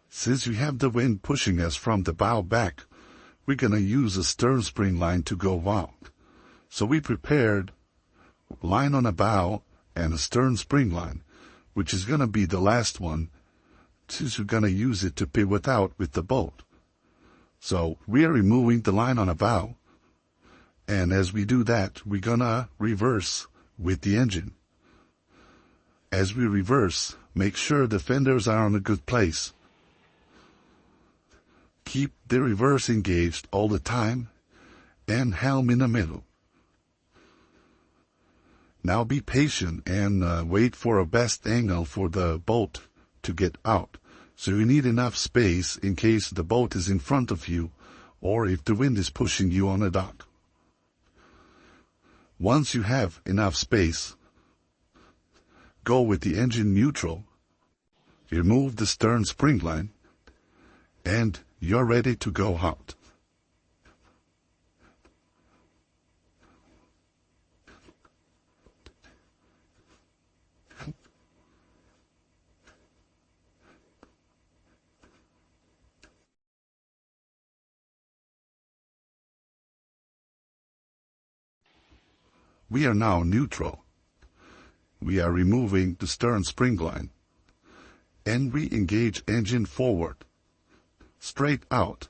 Since we have the wind pushing us from the bow back, we're gonna use a stern spring line to go out. So we prepared line on a bow and a stern spring line, which is gonna be the last one, since we're gonna use it to pivot out with the boat. So we are removing the line on a bow, and as we do that, we're gonna reverse with the engine. As we reverse, make sure the fenders are in a good place. Keep the reverse engaged all the time, and helm in the middle. Now be patient and wait for a best angle for the boat to get out. So you need enough space in case the boat is in front of you or if the wind is pushing you on a dock. Once you have enough space, go with the engine neutral, remove the stern spring line, and you're ready to go out. We are now neutral. We are removing the stern spring line, and we engage engine forward, straight out.